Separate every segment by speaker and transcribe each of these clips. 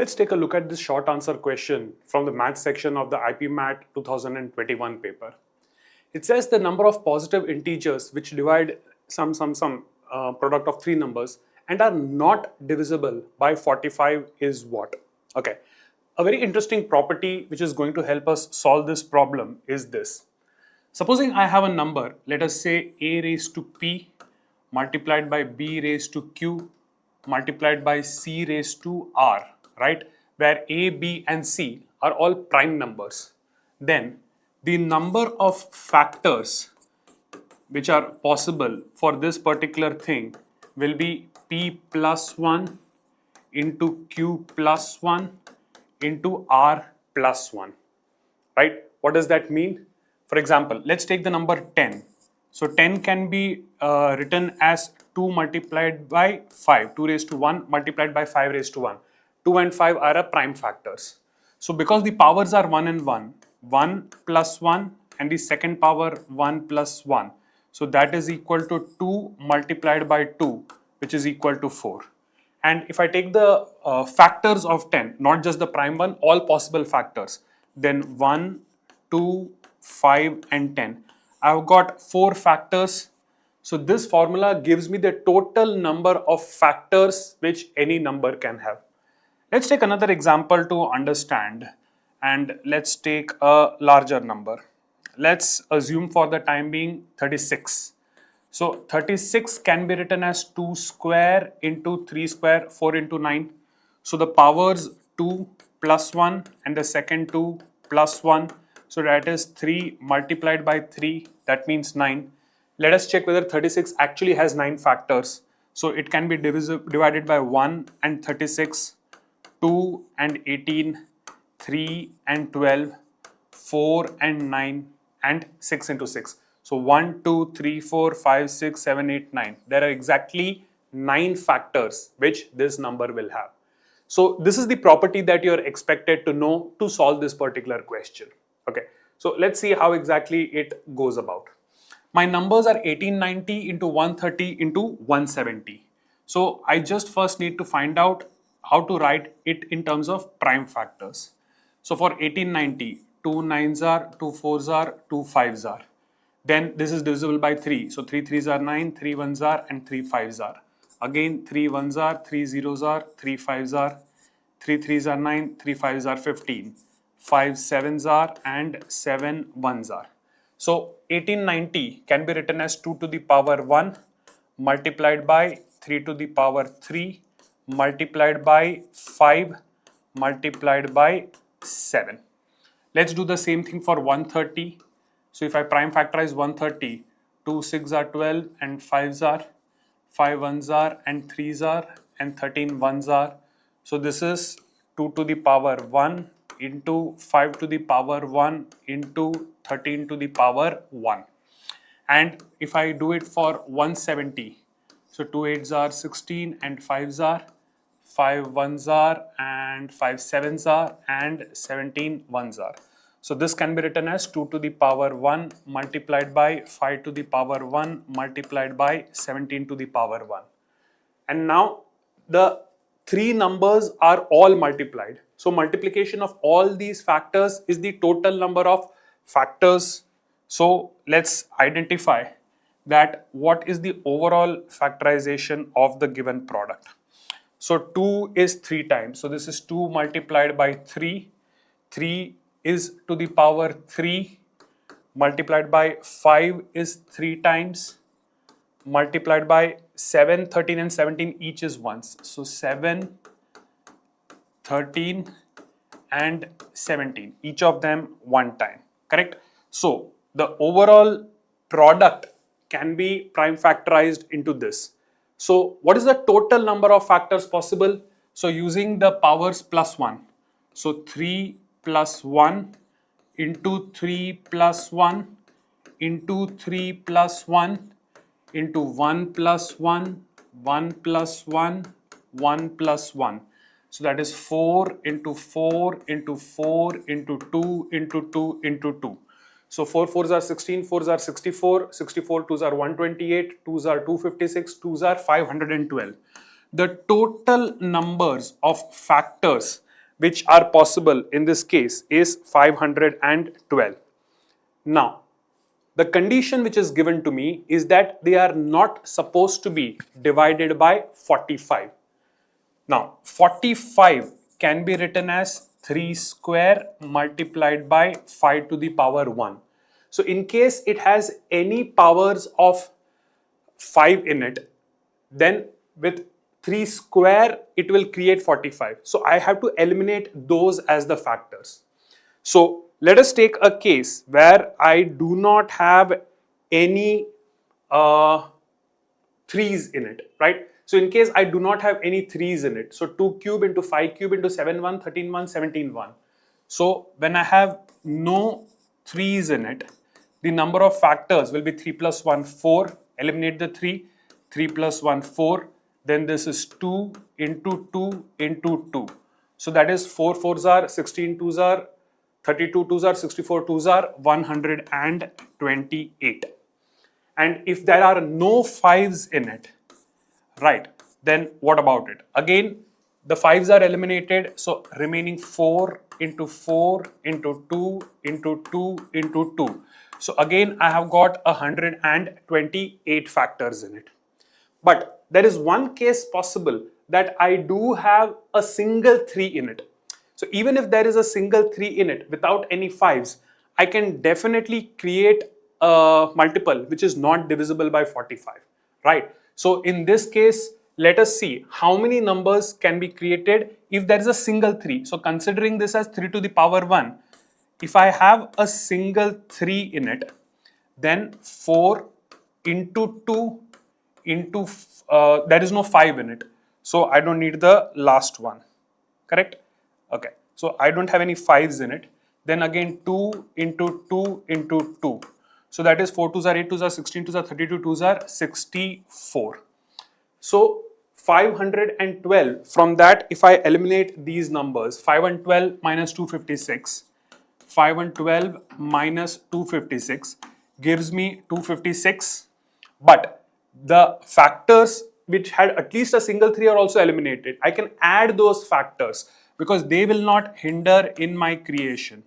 Speaker 1: Let's take a look at this short answer question from the math section of the IPMAT 2021 paper. It says the number of positive integers which divide some product of three numbers and are not divisible by 45 is what? Okay, a very interesting property which is going to help us solve this problem is this. Supposing I have a number, let us say a raised to p multiplied by b raised to q multiplied by c raised to r, right? Where a, b and c are all prime numbers. Then the number of factors which are possible for this particular thing will be p plus 1 into q plus 1 into r plus 1, right? What does that mean? For example, let's take the number 10. So 10 can be written as 2 multiplied by 5, 2 raised to 1 multiplied by 5 raised to 1. 2 and 5 are a prime factors. So because the powers are 1 and 1, 1 plus 1 and the second power 1 plus 1. So that is equal to 2 multiplied by 2, which is equal to 4. And if I take the factors of 10, not just the prime one, all possible factors, then 1, 2, 5 and 10. I've got 4 factors. So this formula gives me the total number of factors which any number can have. Let's take another example to understand, and let's take a larger number. Let's assume for the time being 36. So 36 can be written as 2 square into 3 square, 4 into 9. So the powers 2 plus 1 and the second 2 plus 1. So that is 3 multiplied by 3, that means 9. Let us check whether 36 actually has 9 factors. So it can be divided by 1 and 36, 2 and 18, 3 and 12, 4 and 9 and 6 into 6. So 1, 2, 3, 4, 5, 6, 7, 8, 9. There are exactly 9 factors which this number will have. So this is the property that you are expected to know to solve this particular question. Okay, so let's see how exactly it goes about. My numbers are 1890 into 130 into 170. So I just first need to find out how to write it in terms of prime factors. So for 1890, 2 nines are, 2 fours are, 2 fives are. Then this is divisible by 3. So 3 threes are 9, 3 ones are and 3 fives are. Again 3 ones are, 3 zeros are, 3 fives are, 3 threes are 9, 3 fives are 15, 5 sevens are and 7 ones are. So 1890 can be written as 2 to the power 1 multiplied by 3 to the power 3 multiplied by 5 multiplied by 7. Let's do the same thing for 130. So if I prime factorize 130, 2 6s are 12 and 5s are, 5 1s are and 3s are and 13 1s are. So this is 2 to the power 1 into 5 to the power 1 into 13 to the power 1. And if I do it for 170, so 2 8s are 16 and 5s are, 5 1s are and 5 7s are and 17 1s are. So this can be written as 2 to the power 1 multiplied by 5 to the power 1 multiplied by 17 to the power 1. And now the three numbers are all multiplied. So multiplication of all these factors is the total number of factors. So let's identify that what is the overall factorization of the given product. So 2 is 3 times. So this is 2 multiplied by 3. 3 is to the power 3 multiplied by 5 is 3 times multiplied by 7, 13 and 17 each is once. So 7, 13 and 17, each of them one time, correct? So the overall product can be prime factorized into this. So what is the total number of factors possible? So using the powers plus 1. So 3 plus 1 into 3 plus 1 into 3 plus 1 into 1 plus 1, 1 plus 1, 1 plus 1. So that is 4 into 4 into 4 into 2 into 2 into 2. So 4 4s are 16, 4s are 64, 64 2s are 128, 2s are 256, 2s are 512. The total numbers of factors which are possible in this case is 512. Now, the condition which is given to me is that they are not supposed to be divided by 45. Now, 45 can be written as 3 square multiplied by 5 to the power 1. So, in case it has any powers of 5 in it, then with 3 square it will create 45. So, I have to eliminate those as the factors. So, let us take a case where I do not have any threes in it, right? So in case I do not have any threes in it, so 2 cube into 5 cube into 7 1, 13 1, 17 1. So when I have no threes in it, the number of factors will be 3 plus 1, 4, eliminate the 3, 3 plus 1, 4, then this is 2 into 2 into 2. So that is 4 4s are 16 2s are 32 2s are 64 2s are 128. And if there are no 5s in it, right, then what about it? Again, the 5s are eliminated, so remaining 4 into 4 into 2 into 2 into 2. So again, I have got 128 factors in it. But there is one case possible that I do have a single 3 in it. So even if there is a single 3 in it without any 5s, I can definitely create a multiple which is not divisible by 45, right? So in this case, let us see how many numbers can be created if there is a single 3. So considering this as 3 to the power 1, if I have a single 3 in it, then 4 into 2 into, there is no 5 in it. So I don't need the last one, correct? Okay, so I don't have any 5s in it. Then again 2 into 2 into 2. So that is 4 2s are 8 2s are 16 2s are 32 2s are 64. So 512, from that if I eliminate these numbers, 512 minus 256, 512 minus 256 gives me 256, but the factors which had at least a single 3 are also eliminated. I can add those factors because they will not hinder in my creation.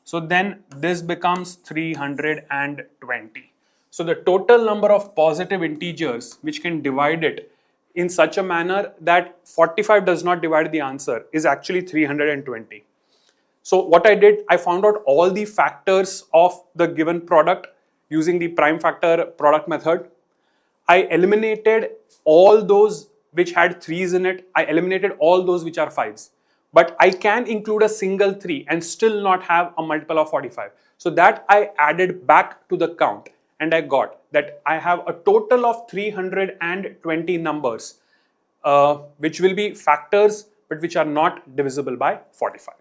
Speaker 1: So then this becomes 320. So the total number of positive integers which can divide it in such a manner that 45 does not divide the answer is actually 320. So what I did, I found out all the factors of the given product using the prime factor product method. I eliminated all those which had 3s in it. I eliminated all those which are 5s. But I can include a single 3 and still not have a multiple of 45. So that I added back to the count and I got that I have a total of 320 numbers which will be factors but which are not divisible by 45.